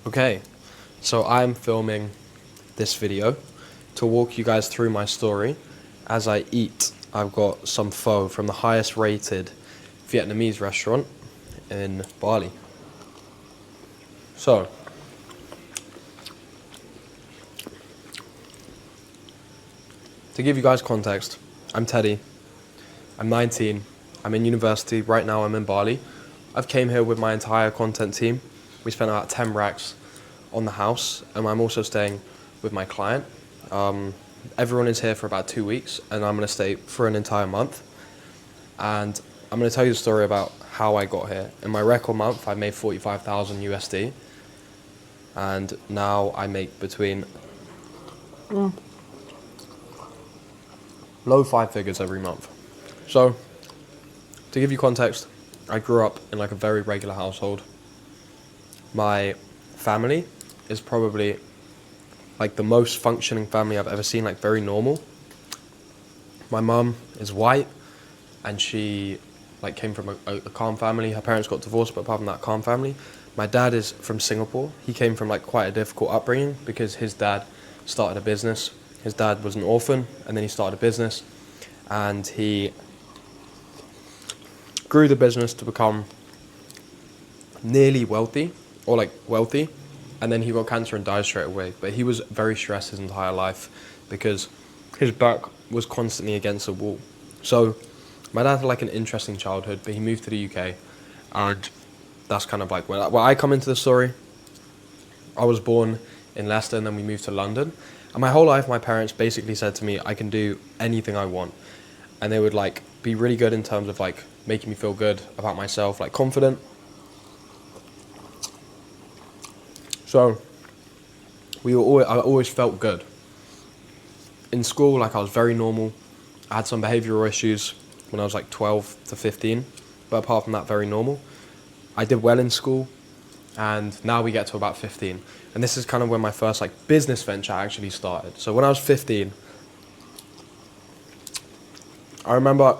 Okay, so I'm filming this video to walk you guys through my story as I eat. I've got some pho from the highest rated Vietnamese restaurant in Bali. So, to give you guys context, I'm Teddy, I'm 19, I'm in university, right now I'm in Bali. I've came here with my entire content team. We spent about 10 racks on the house, and I'm also staying with my client. Everyone is here for about 2 weeks, and I'm going to stay for an entire month. And I'm going to tell you the story about how I got here. In my record month, I made 45,000 USD, and now I make between low five figures every month. So, to give you context, I grew up in like a very regular household. My family is probably like the most functioning family I've ever seen, like very normal. My mum is white, and she like came from a calm family. Her parents got divorced, but apart from that, calm family. My dad is from Singapore. He came from like quite a difficult upbringing because his dad started a business. His dad was an orphan, and then he started a business, and he grew the business to become nearly wealthy, or like wealthy, and then he got cancer and died straight away. But he was very stressed his entire life because his back was constantly against the wall. So my dad had like an interesting childhood, but he moved to the UK, and that's kind of like where I come into the story. I was born in Leicester, and then we moved to London, and my whole life my parents basically said to me I can do anything I want, and they would like be really good in terms of like making me feel good about myself, like confident. So I always felt good. In school, like I was very normal. I had some behavioural issues when I was like 12 to 15, but apart from that, very normal. I did well in school, and now we get to about 15. And this is kind of when my first like business venture actually started. So when I was 15, I remember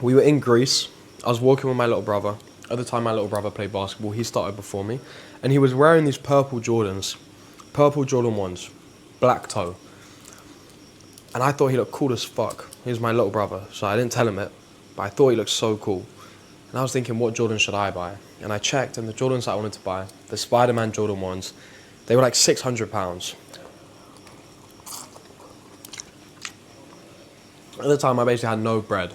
we were in Greece. I was walking with my little brother. At the time, my little brother played basketball. He started before me, and he was wearing these purple Jordans, purple Jordan 1s, black toe. And I thought he looked cool as fuck. He was my little brother, so I didn't tell him it, but I thought he looked so cool. And I was thinking, what Jordan should I buy? And I checked, and the Jordans that I wanted to buy, the Spider-Man Jordan 1s, they were like £600. At the time, I basically had no bread.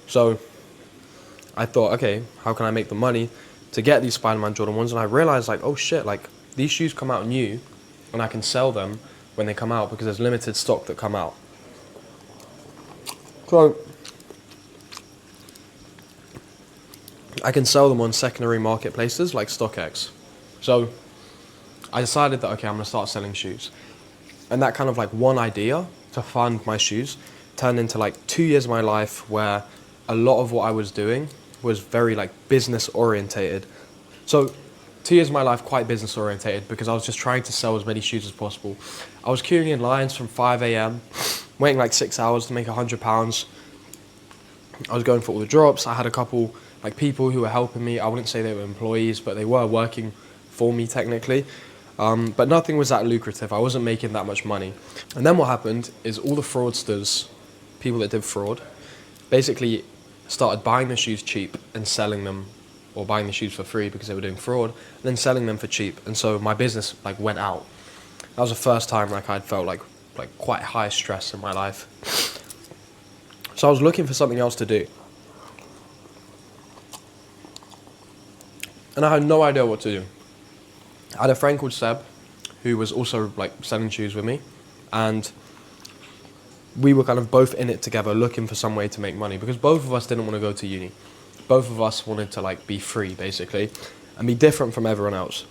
So I thought, okay, how can I make the money to get these Spider-Man Jordan 1s? And I realized, like, oh shit, like, these shoes come out new, and I can sell them when they come out because there's limited stock that come out. So I can sell them on secondary marketplaces like StockX. So I decided that, okay, I'm going to start selling shoes. And that kind of like one idea to fund my shoes turned into like 2 years of my life where a lot of what I was doing was very like business orientated. So 2 years of my life quite business orientated because I was just trying to sell as many shoes as possible. I was queuing in lines from 5 a.m, waiting like 6 hours to make £100. I was going for all the drops. I had a couple like people who were helping me. I wouldn't say they were employees, but they were working for me technically. But nothing was that lucrative. I wasn't making that much money. And then what happened is all the fraudsters, people that did fraud, basically started buying the shoes cheap and selling them, or buying the shoes for free because they were doing fraud, and then selling them for cheap. And so my business like went out. That was the first time like I'd felt like quite high stress in my life. So I was looking for something else to do. And I had no idea what to do. I had a friend called Seb, who was also like selling shoes with me, and we were kind of both in it together looking for some way to make money because both of us didn't want to go to uni. Both of us wanted to like be free basically and be different from everyone else.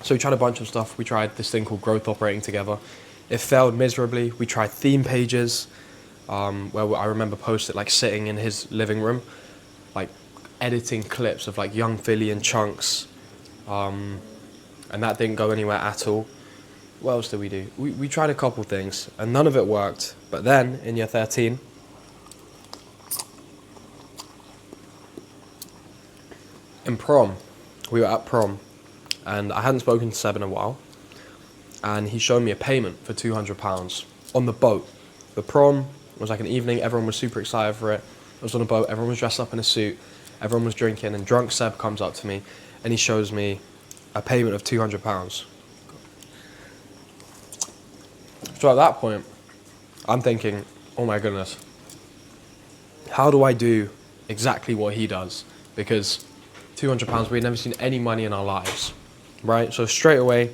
So we tried a bunch of stuff. We tried this thing called growth operating together. It failed miserably. We tried theme pages, where I remember posted like sitting in his living room, like editing clips of like Young Philly and Chunks, and that didn't go anywhere at all. What else did we do? We tried a couple things, and none of it worked. But then, in year 13, in prom, we were at prom, and I hadn't spoken to Seb in a while, and he showed me a payment for £200 on the boat. The prom was like an evening, everyone was super excited for it. I was on a boat, everyone was dressed up in a suit, everyone was drinking, and drunk Seb comes up to me and he shows me a payment of £200. So at that point, I'm thinking, oh my goodness, how do I do exactly what he does? Because £200, we had never seen any money in our lives, right? So straight away,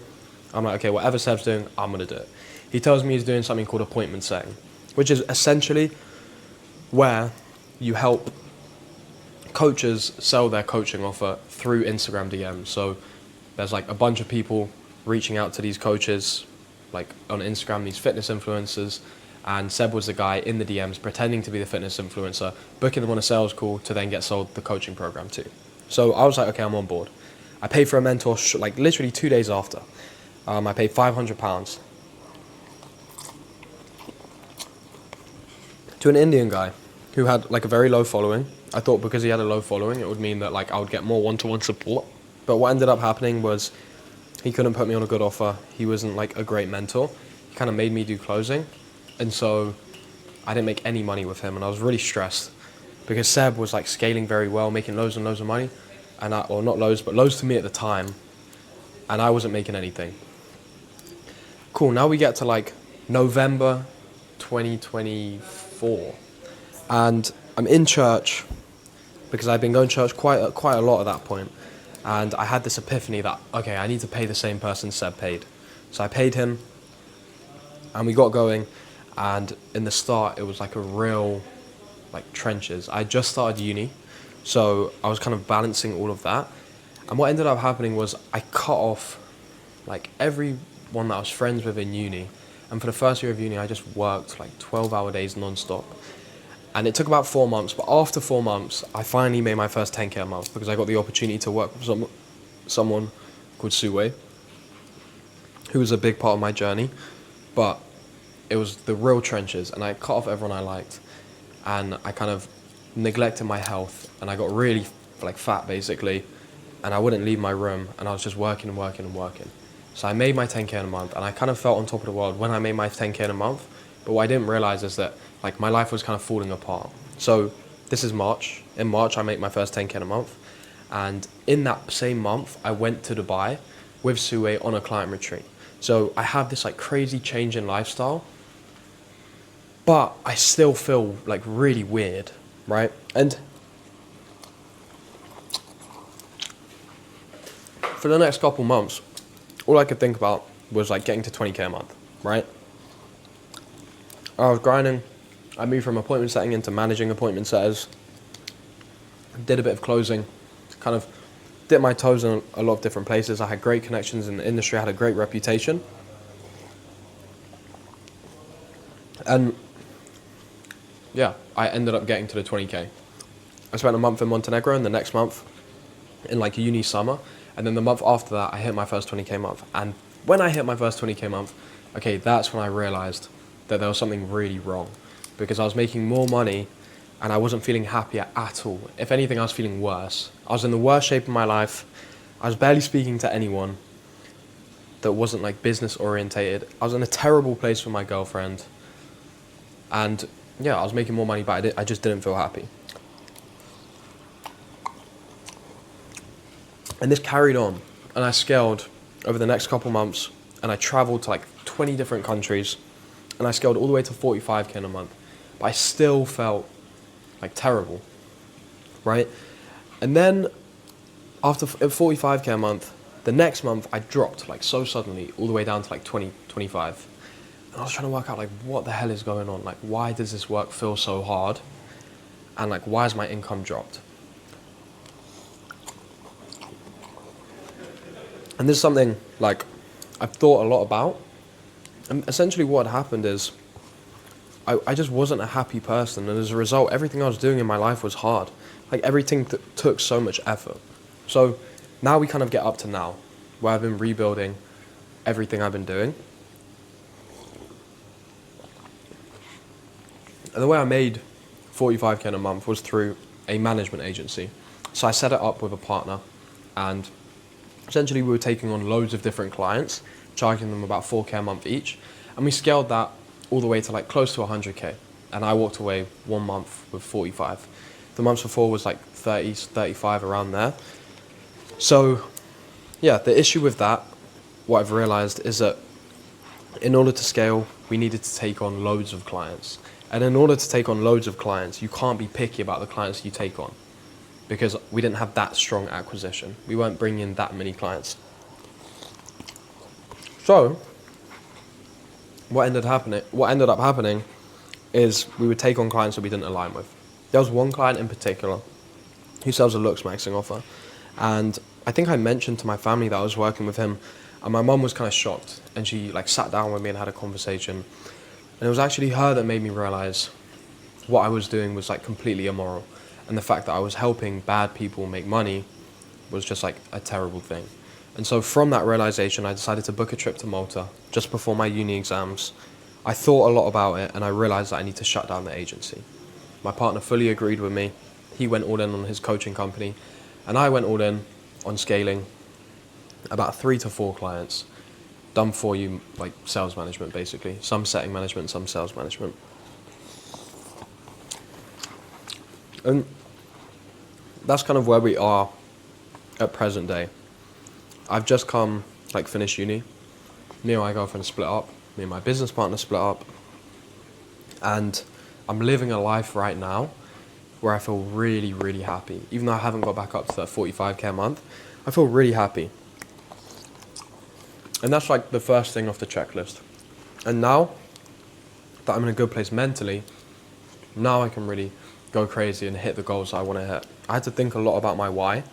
I'm like, okay, whatever Seb's doing, I'm going to do it. He tells me he's doing something called appointment setting, which is essentially where you help coaches sell their coaching offer through Instagram DMs. So there's like a bunch of people reaching out to these coaches, like on Instagram, these fitness influencers, and Seb was the guy in the DMs pretending to be the fitness influencer, booking them on a sales call to then get sold the coaching program too. So I was like, okay, I'm on board. I paid for a mentor like literally 2 days after. I paid £500 to an Indian guy who had like a very low following. I thought because he had a low following, it would mean that like I would get more one-to-one support. But what ended up happening was he couldn't put me on a good offer. He wasn't like a great mentor. He kind of made me do closing. And so I didn't make any money with him, and I was really stressed because Seb was like scaling very well, making loads and loads of money, and or not loads, but loads to me at the time, and I wasn't making anything. Cool, now we get to like November 2024, and I'm in church because I've been going to church quite a lot at that point, and I had this epiphany that, okay, I need to pay the same person Seb paid. So I paid him, and we got going. And in the start, it was like a real, like trenches. I just started uni, so I was kind of balancing all of that. And what ended up happening was I cut off like everyone that I was friends with in uni. And for the first year of uni, I just worked like 12-hour days non-stop. And it took about 4 months, but after 4 months, I finally made my first 10K a month because I got the opportunity to work with someone called Suwei, who was a big part of my journey. But it was the real trenches, and I cut off everyone I liked, and I kind of neglected my health, and I got really like fat basically, and I wouldn't leave my room, and I was just working and working and working. So I made my 10K in a month, and I kind of felt on top of the world when I made my 10K in a month. But what I didn't realize is that like my life was kind of falling apart. So this is March. In March, I make my first 10K in a month, and in that same month, I went to Dubai with Suwei on a client retreat. So I have this like crazy change in lifestyle, but I still feel like really weird, right? And for the next couple months, all I could think about was like getting to 20K a month, right? I was grinding. I moved from appointment setting into managing appointment setters. Did a bit of closing, kind of dipped my toes in a lot of different places. I had great connections in the industry. I had a great reputation. And yeah, I ended up getting to the 20K. I spent a month in Montenegro, and the next month in like uni summer, and then the month after that, I hit my first 20K month. And when I hit my first 20K month, okay, that's when I realized that there was something really wrong, because I was making more money and I wasn't feeling happier at all. If anything, I was feeling worse. I was in the worst shape of my life. I was barely speaking to anyone that wasn't like business orientated. I was in a terrible place with my girlfriend, and yeah, I was making more money, but I just didn't feel happy. And this carried on, and I scaled over the next couple months, and I traveled to like 20 different countries, and I scaled all the way to 45K in a month. But I still felt like terrible, right? And then after 45K a month, the next month I dropped like so suddenly all the way down to like 20, 25. And I was trying to work out like what the hell is going on? Like why does this work feel so hard? And like why has my income dropped? And this is something like I've thought a lot about. And essentially what had happened is I just wasn't a happy person, and as a result, everything I was doing in my life was hard. Like everything took so much effort. So now we kind of get up to now, where I've been rebuilding everything I've been doing. And the way I made 45K in a month was through a management agency. So I set it up with a partner, and Essentially, we were taking on loads of different clients, charging them about 4K a month each, and we scaled that all the way to like close to 100K. And I walked away 1 month with 45. The months before was like 30, 35, around there. So yeah, the issue with that, what I've realized is that in order to scale, we needed to take on loads of clients. And in order to take on loads of clients, you can't be picky about the clients you take on, because we didn't have that strong acquisition. We weren't bringing in that many clients. So what ended up happening is we would take on clients that we didn't align with. There was one client in particular who sells a looks maxing offer, and I think I mentioned to my family that I was working with him, and my mum was kind of shocked, and she like sat down with me and had a conversation, and it was actually her that made me realize what I was doing was like completely immoral, and the fact that I was helping bad people make money was just like a terrible thing. And so from that realization, I decided to book a trip to Malta just before my uni exams. I thought a lot about it, and I realized that I need to shut down the agency. My partner fully agreed with me. He went all in on his coaching company, and I went all in on scaling about 3 to 4 clients, done for you, like sales management basically, some setting management, some sales management. And that's kind of where we are at present day. I've just finished uni. Me and my girlfriend split up. Me and my business partner split up. And I'm living a life right now where I feel really, really happy. Even though I haven't got back up to that 45K a month, I feel really happy. And that's like the first thing off the checklist. And now that I'm in a good place mentally, now I can really go crazy and hit the goals I want to hit. I had to think a lot about my why.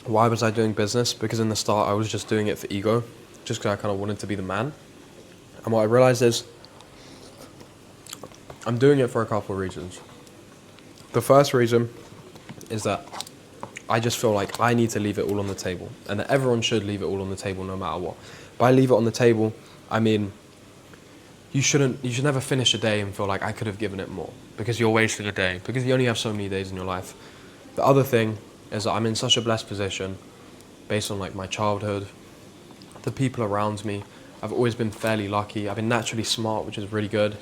Why was I doing business? Because in the start I was just doing it for ego, just because I kind of wanted to be the man. And what I realized is I'm doing it for a couple of reasons. The first reason is that I just feel like I need to leave it all on the table, and that everyone should leave it all on the table no matter what. By leave it on the table, I mean you should never finish a day and feel like I could have given it more, because you're wasting a day, because you only have so many days in your life. The other thing is that I'm in such a blessed position based on like my childhood, the people around me. I've always been fairly lucky. I've been naturally smart, which is really good.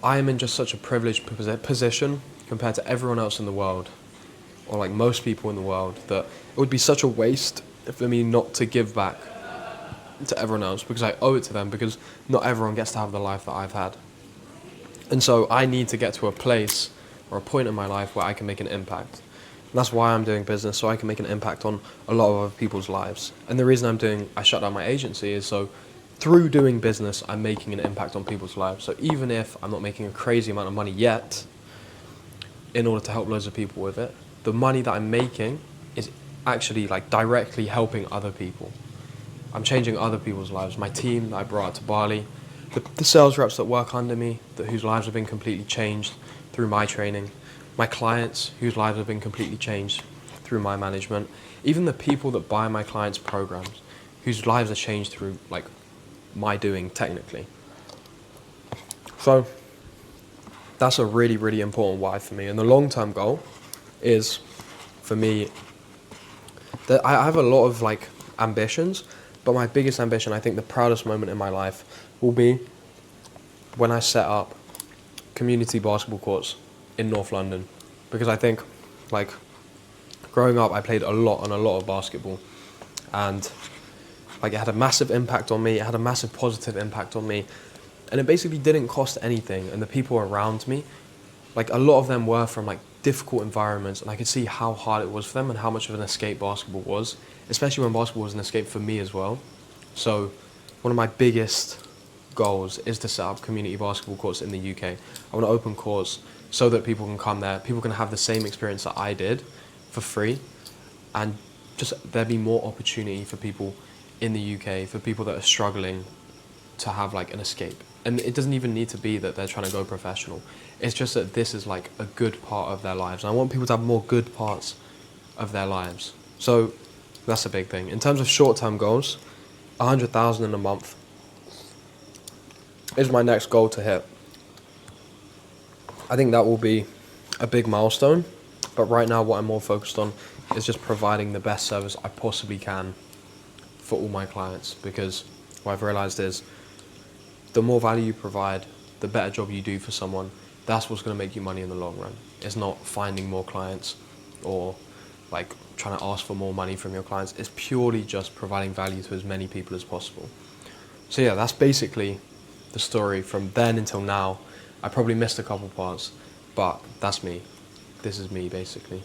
I am in just such a privileged position compared to everyone else in the world, or like most people in the world, that it would be such a waste for me not to give back to everyone else, because I owe it to them, because not everyone gets to have the life that I've had. And so I need to get to a place or a point in my life where I can make an impact. And that's why I'm doing business, so I can make an impact on a lot of other people's lives. And the reason I shut down my agency is so through doing business, I'm making an impact on people's lives. So even if I'm not making a crazy amount of money yet, in order to help loads of people with it, the money that I'm making is actually like directly helping other people. I'm changing other people's lives. My team that I brought out to Bali, the sales reps that work under me, whose lives have been completely changed through my training, my clients whose lives have been completely changed through my management, even the people that buy my clients' programs, whose lives are changed through like my doing technically. So that's a really, really important why for me. And the long-term goal is, for me, that I have a lot of like ambitions, but my biggest ambition, I think the proudest moment in my life, will be when I set up community basketball courts in North London. Because I think, like, growing up, I played a lot of basketball, and like it had a massive impact on me. It had a massive positive impact on me, and it basically didn't cost anything. And the people around me, like a lot of them were from like difficult environments, and I could see how hard it was for them and how much of an escape basketball was, especially when basketball was an escape for me as well. So one of my biggest goals is to set up community basketball courts in the UK. I want to open courts so that people can come there, people can have the same experience that I did for free, and just there be more opportunity for people in the UK, for people that are struggling to have like an escape. And it doesn't even need to be that they're trying to go professional. It's just that this is like a good part of their lives. And I want people to have more good parts of their lives. So that's a big thing. In terms of short-term goals, 100,000 in a month is my next goal to hit. I think that will be a big milestone. But right now what I'm more focused on is just providing the best service I possibly can for all my clients, because what I've realized is the more value you provide, the better job you do for someone, that's what's going to make you money in the long run. It's not finding more clients or like trying to ask for more money from your clients. It's purely just providing value to as many people as possible. So yeah, that's basically the story from then until now. I probably missed a couple parts, but that's me. This is me basically.